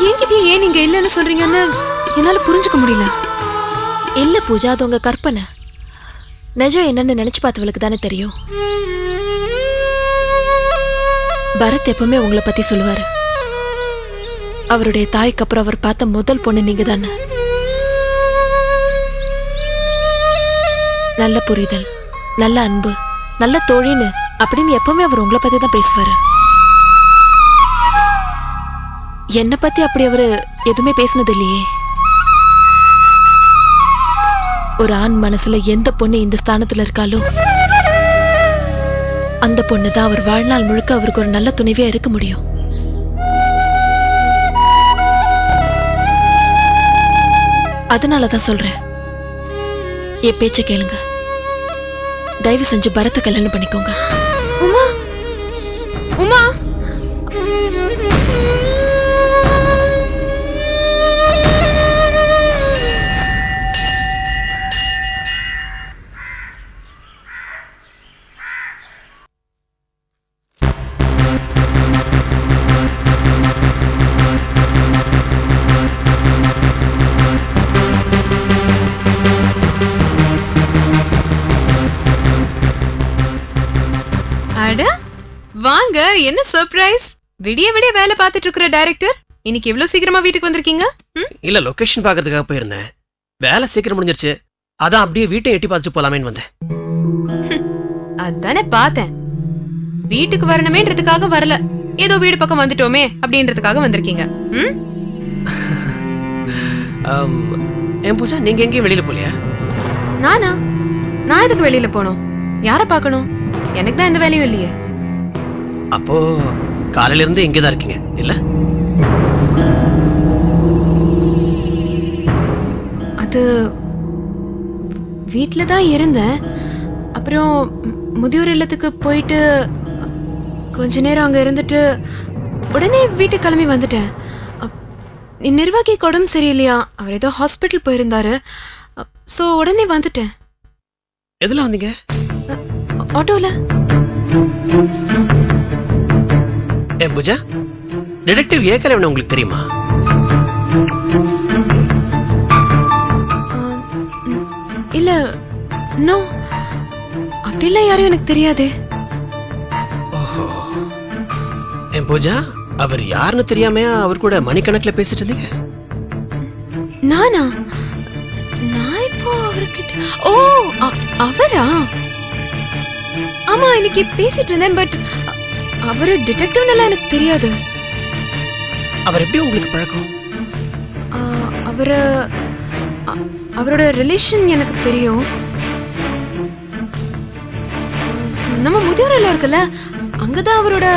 என்கிட்ட ஏன் நீங்க இல்லைன்னு சொல்றீங்கன்னு என்னால புரிஞ்சுக்க முடியல. இல்ல பூஜா, அது உங்க கற்பனை. நிஜம் என்னன்னு நினைச்சு பார்த்தவளுக்கு தானே தெரியும். பரத் எப்பவுமே உங்களை பத்தி சொல்லுவாரு. அவருடைய தாய்க்கு அப்புறம் அவர் பார்த்த முதல் பொண்ணு நீங்க தானே. நல்ல புரிதல், நல்ல அன்பு, நல்ல தோழின்னு அப்படின்னு எப்பவுமே அவர் உங்களை பத்தி தான் பேசுவாரு. என்ன பத்தி அப்படி அவரு எதுவுமே பேசினது இல்லையே. ஒரு ஆண் மனசுல எந்த பொண்ணு இந்த ஸ்தானத்துல இருக்காலோ அந்த பொண்ணு தான் அவர் வாழ்நாள் முழுக்க அவருக்கு ஒரு நல்ல துணைவியா இருக்க முடியும். அதனாலதான் சொல்றேன், என் பேச்ச கேளுங்க. தயவு செஞ்சு பரத்தை கல்யாணம் பண்ணிக்கோங்க. உமா, உமா, அட வாங்க. என்ன சர்ப்ரைஸ்! விடிய விடிய வேலை பார்த்துட்டு இருக்கிற டைரக்டர் இன்னைக்கு இவ்வளவு சீக்கிரமா வீட்டுக்கு வந்திருக்கீங்க? இல்ல, லொகேஷன் பாக்கிறதுக்காக போயிருந்தேன். வேலை சீக்கிரம் முடிஞ்சிருச்சு. அதான் அப்படியே வீட்டை எட்டி பார்த்துட்டு போலாமேன்னு வந்தேன். அதானே பார்த்தேன். வீட்டுக்கு வரணுமேன்றதுக்காக வரல, ஏதோ வீடு பக்கம் வந்துட்டோமே அப்படின்றதுக்காக வந்திருக்கீங்க. என் பூஜா, நீங்க எங்கேயும் வெளியில போலியா? நானா? நான் எதுக்கு வெளியில போனோம்? யார பார்க்கணும்? எனக்கு தான் எந்த வேலையும் இல்லையே. அப்போ காலையில இருந்து இங்கதான் இருக்கீங்க இல்ல? அது வீட்ல தான் இருந்தேன். அப்புறம் முதியோர் இல்லத்துக்கு போயிட்டு கொஞ்ச நேரம் அங்க இருந்துட்டு உடனே வீட்டுக்கு கிளம்பி வந்துட்டேன். நிர்வாகி உடம்பு சரியில்லையா, அவர் ஏதோ ஹாஸ்பிட்டல் போயிருந்தாரு. சோ உடனே வந்துட்டேன். எதுல வந்தீங்க? ஆட்டோல. ஏன் பூஜா, டிடெக்டிவ் ஏகலைவன் உங்களுக்கு தெரியுமா? இல்ல, நோ, அப்படிலாம் யாரும் எனக்கு தெரியாது. ஓஹோ. என் பூஜா, அவர் யாருன்னு தெரியாம அவர் கூட மணிக்கணக்கில் பேசிட்டு இருந்தீங்க? நானா? நான் இப்போ அவர்கிட்ட? ஓ, அவரா? ஆமா, இன்னைக்கு பேசிட்டு இருந்தேன். பட் அவரு டிடெக்டிவ்னு எனக்கு தெரியாது. அவர் எப்படி உங்களுக்கு பழக்கம்? அவரோட ரிலேஷன் எனக்கு தெரியும். நம்ம முதியோர் இல்லம் இருக்குல்ல, அங்கதான் அவரோட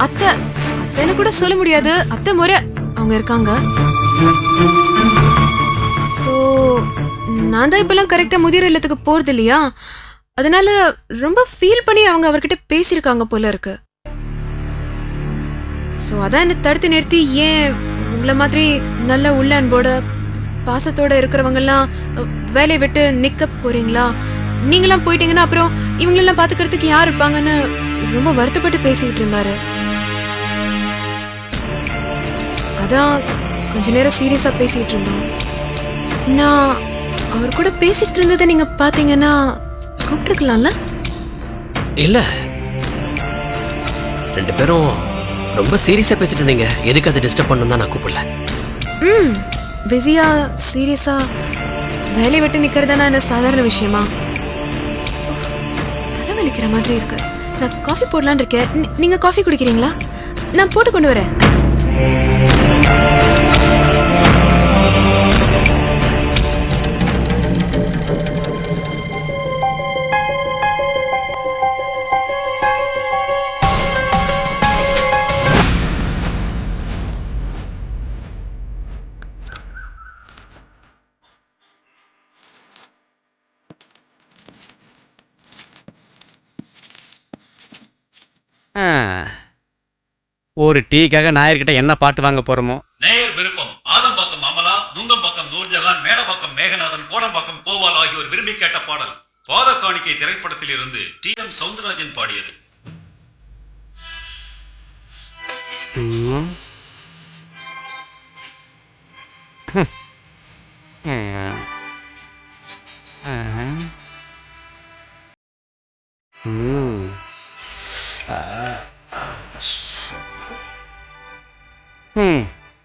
அத்தைன்னு கூட சொல்ல முடியாது, அத்தை முறை அவங்க இருக்காங்க. சோ நான் தான் இப்பெல்லாம் கரெக்டா முதியோர் இல்லத்துக்கு போறது இல்லையா, அதனால ரொம்ப ஃபீல் பண்ணி அவங்க அவர்கிட்ட பேசியிருக்காங்க போல இருக்கு. சோ அதான் என்ன தடுத்து நிறுத்தி, ஏன் உங்களை மாதிரி நல்ல உள்ள அன்போட பாசத்தோட இருக்கிறவங்க எல்லாம் வேலையை விட்டு நிக்க போறீங்களா? நீங்களாம் போயிட்டீங்கன்னா அப்புறம் இவங்களெல்லாம் பாத்துக்கிறதுக்கு யார் இருப்பாங்கன்னு ரொம்ப வருத்தப்பட்டு பேசிக்கிட்டு இருந்தாரு. அதான் கொஞ்ச நேரம் சீரியஸா பேசிட்டு இருந்தோம். நான் அவர் கூட பேசிட்டு இருந்ததை நீங்க பாத்தீங்கன்னா கூப்பிட்டுருக்கலாம்ல? இல்ல, ரெண்டு பேரும் ரொம்ப சீரியஸா பேசிட்டு இருந்தீங்க. எதுக்கு அதை டிஸ்டர்ப் பண்ணணும் தான் நான் கூப்பிடல. பிஸியா சீரியஸா வேலையை விட்டு நிக்கிறதுனா என்ன சாதாரண விஷயமா? தலைவலிக்கிற மாதிரி இருக்கு. நான் காஃபி போடலான்னு இருக்கேன். நீங்க காஃபி குடிக்கிறீங்களா? நான் போட்டு கொண்டு வரேன். ஒரு டீக்காக நாயர்கிட்ட என்ன பாட்டு வாங்க போறோமோ. நேயர் விருப்பம். ஆதம்பாக்கம் அமலா, நுங்கம்பாக்கம் நூர்ஜஹான், மேடபாக்கம் மேகநாதன், கோடம்பாக்கம் கோபால் ஆகியோர் விரும்பி கேட்ட பாடல் பாத காணிக்கை திரைப்படத்தில் இருந்து TM சௌந்தரராஜன் பாடியது.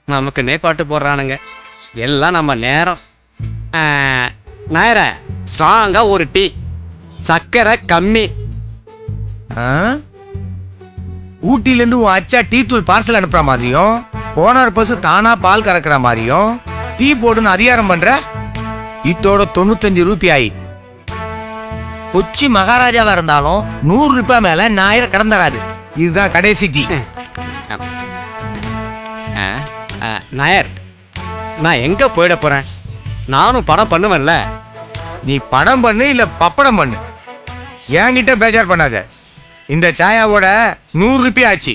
நமக்கு நேப்பாட்டு போடுறானுங்க. எல்லாம் நம்ம நேரம். நாயர ஸ்ட்ராங்கா ஒரு டீ, சக்கரை கம்மி. ஊட்டிலேருந்து உன் அச்சா டீ தூள் பார்சல் அனுப்புற மாதிரியும், போனார் பசு தானா பால் கறக்குற மாதிரியும் டீ போடுன்னு அதிகாரம் பண்ற. இத்தோட 95 ரூபாய். கொச்சி மகாராஜாவா இருந்தாலும் 100 ரூபாய் மேல 1000 கடந்தராது. இதுதான் கடைசி டீ. நாயர், நான் எங்க போயிட போறேன்? நானும் படம் பண்ணுவேன்ல. நீ படம் பண்ணு இல்ல பப்படம் பண்ணு, என்கிட்ட பேஜார் பண்ணாத. இந்த சாயாவோட 100 ரூபாய் ஆச்சு.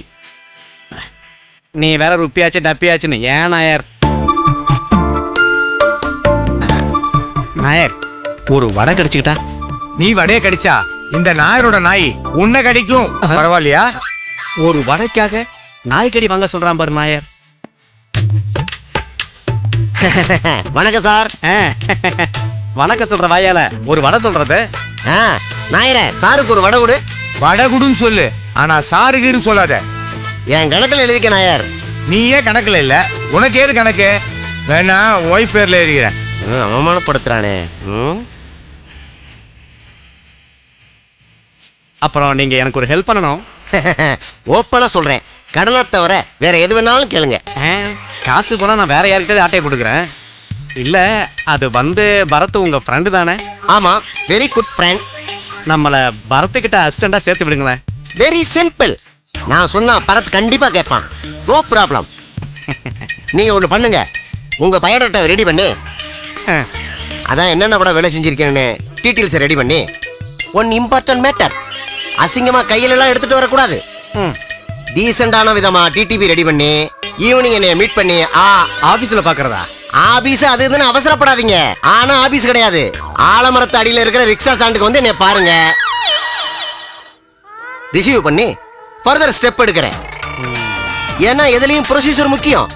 நீ வேற ருப்பியாச்சு டப்பியாச்சுன்னு ஏன் நாயர்? நாயர், ஒரு வடை கடிச்சுக்கிட்டா? நீ வடையை கடிச்சா இந்த நாயரோட நாய் உன்னை கடிக்கும். பரவாயில்லையா? ஒரு வடைக்காக நாய்க்கடி வாங்க சொல்றான் பாரு நாயர். வணக்கம் சார். வணக்கம் சொல்ற வாயால ஒரு வடை சொல்றது? நாயரே, சாருக்கு ஒரு வடை கொடு. வடகுடுன்னு சொல்லு, ஆனா சாருகின்னு சொல்லாத. என் கணக்கில் எழுதிக்க நாயர். நீயே கணக்குல இல்ல, உனக்கு ஏது கணக்கு? வேணா ஒய்ஃப் பேர்ல எழுதிக்கிறேன். அவமானப்படுத்துறானே. அப்புறம் நீங்க எனக்கு ஒரு ஹெல்ப் பண்ணணும். ஓப்பனா சொல்றேன், கடனை தவிர வேற எது வேணாலும் கேளுங்க. காசு போனா நான் வேற யார்கிட்ட ஆட்டையை போட்டுக்கிறேன். இல்ல, அது பரத் உங்க ஃப்ரெண்டு தானே? ஆமா, வெரி குட் ஃப்ரெண்ட். நம்மள பரத்துக்கிட்ட அசிஸ்டண்டா சேர்த்து விடுங்களேன். Very simple. நான் சொன்னா பரத் கண்டிப்பா கேட்பான். No problem. நீங்க ஒண்ணு பண்ணுங்க, உங்க பயோடேட்டா ரெடி பண்ணி, அதான் என்னென்ன கூட வேலை செஞ்சிருக்கேன்னு டீட்டெயில்ஸ் ரெடி பண்ணி, ஒன் இம்பார்ட்டன்ட் மேட்டர், அசிங்கமா கையில எல்லாம் எடுத்துட்டு வரக்கூடாது. டீசென்டான விதமா டிடிபி ரெடி பண்ணி ஈவினிங் என்னைய மீட் பண்ணி ஆபீஸ்ல பாக்குறதா? ஆபீஸ் அது இதுன்னு அவசரப்படாதீங்க. ஆனா ஆபீஸ் கிடையாது, ஆலமரத்து அடியில இருக்கிற ரிக்ஷா ஸ்டாண்டுக்கு வந்து என்னை பாருங்க. ரிசீவ் பண்ணி ஃபர்தர் ஸ்டெப் எடுக்கிறேன். ஏன்னா எதுலயும் ப்ரொசீஜர் முக்கியம்.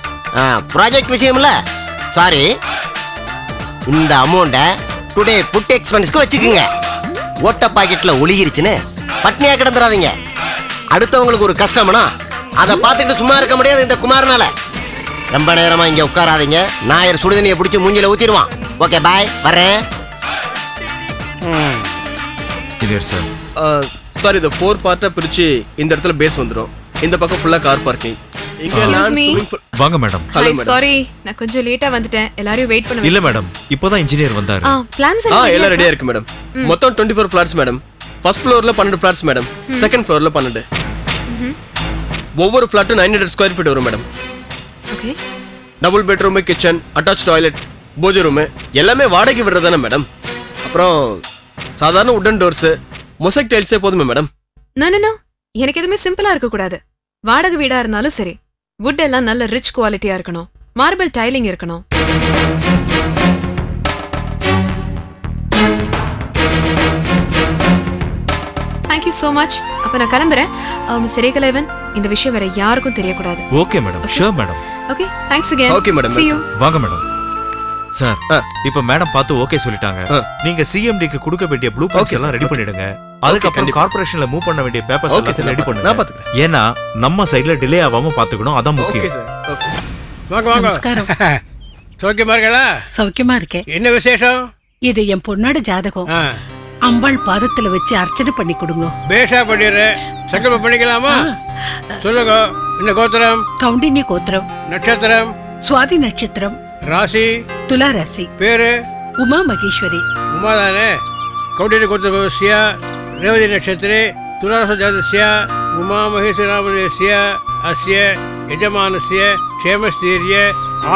ப்ராஜெக்ட் விஷயம்ல. சாரி, இந்த அமௌண்ட்டை டுடே புட் எக்ஸ்பென்ஸ்க்கு வச்சுக்குங்க. ஓட்ட பாக்கெட்ல ஒளியிருச்சுன்னு பட்னியா கிடந்துடாதீங்க. அடுத்தவங்களுக்கு ஒரு கஷ்டம்னா அதை பார்த்துக்கிட்டு சும்மா இருக்க முடியாது இந்த குமாரனால. ரொம்ப நேரமா இங்க உட்காராதீங்க. நாயர் சுடுதண்ணியை பிடிச்சி மூஞ்சில ஊத்திடுவான். ஓகே, பாய், வரேன். சார், இதை 4 பார்ட்டா பிரிச்சு இந்த இடத்துல பேஸ் வந்துடும். இந்த பக்கம் ஃபுல்லா கார் பார்க்கிங். வாங்க மேடம். Hello madam. சாரி, நான் கொஞ்சம் லேட்டா வந்துட்டேன். எல்லாரையும் வெயிட் பண்ண இல்ல மேடம், இப்போதான் இன்ஜினியர் வந்தாரு. பிளான்ஸ் எல்லாம் ரெடியா இருக்கு மேடம். மொத்தம் 24 ஃபிளாட்ஸ் மேடம். ஃபர்ஸ்ட் ஃப்ளோர்ல 12 ஃபிளாட்ஸ் மேடம். செகண்ட் ஃப்ளோர்ல 12. ஒவ்வொரு ஃபிளாட்டும் 900 ஸ்கொயர் ஃபீட் வரும் madam. Okay. Double bedroom, kitchen, attach toilet, பூஜை ரூம் எல்லாமே வாடகை விடுறது தானே மேடம். அப்புறம் சாதாரண உட்டன் டோர்ஸ், மொசைக் டைல்ஸே போதுமே மேடம். நோ, எனக்கு எதுவுமே சிம்பிளா இருக்க கூடாது. வாடகை வீடா இருந்தாலும் சரி, வுட் எல்லாம் நல்ல ரிச் குவாலிட்டியா இருக்கணும். மார்பிள் டைலிங் இருக்கணும். Thank you so much. அப்ப நான் கிளம்புறேன். சிறைகலைவன், இந்த விஷயம் வேற யாருக்கும் தெரியக்கூடாது. Okay madam, sure madam. Okay, thanks again. Okay madam. See you. வாங்க மேடம். சார், இப்ப மேடம் பார்த்து ஓகே சொல்லிட்டாங்க. நீங்க சிஎம்டிக்கு கொடுக்க வேண்டிய ப்ளூ பிரிண்ட்ஸ் எல்லாம் ரெடி பண்ணிடுங்க. அதுக்கப்புறம் கார்ப்பரேஷன்ல மூவ் பண்ண வேண்டிய பேப்பர்ஸ் எல்லாம் ரெடி பண்ணுங்க. நான் பாத்துக்கிறேன். ஏன்னா நம்ம சைடுல டிலே ஆகாம பாத்துக்கணும், அதான் முக்கியம். Okay sir. ஓகே. வாங்க வாங்க. நமஸ்காரம். சௌக்கியமா இருக்கா? சௌக்கியமா இருக்கேன். என்ன விசேஷம்? இது என் பொண்ணோட ஜாதகம். அம்பாள் பாதத்துல வச்சு அர்ச்சனை பண்ணி கொடுங்க. பேஷா பண்ணிடுறேன். சங்கல்பம் பண்ணிக்கலாமா? சொல்லுங்க. என்ன கோத்திரம்? கவுண்டின்ய கோத்திரம். நட்சத்திரம்? சுவாதி நட்சத்திரம். ராசி? துலா ராசி. பேரு? உமா மகேஸ்வரி. உமாதானே. கௌண்டின்ய கோத்திரஸ்ய ரேவதி நட்சத்திரே துலாராசி ஜாதஸ்ய உமா மகேஸ்வராமதேஸ்ய அஸ்ய யஜமானஸ்ய க்ஷேமஸ்தீர்ய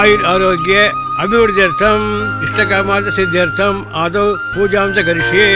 ஆயுர் ஆரோக்கிய அபிவிருத்தியர்த்தம் இஷ்டகாமார்த்த சித்தியர்த்தம் ஆதௌ பூஜாம் ச கரிஷ்யே.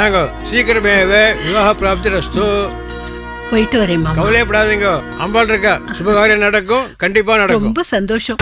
நாங்க சீக்கிரமே விவாக பிராப்தி ரஸ்து. போயிட்டு வரேன் மாமா. கவலையப்படாதீங்க, அம்பாள் இருக்கா, சுபகாரியம் நடக்கும், கண்டிப்பா நடக்கும். ரொம்ப சந்தோஷம்.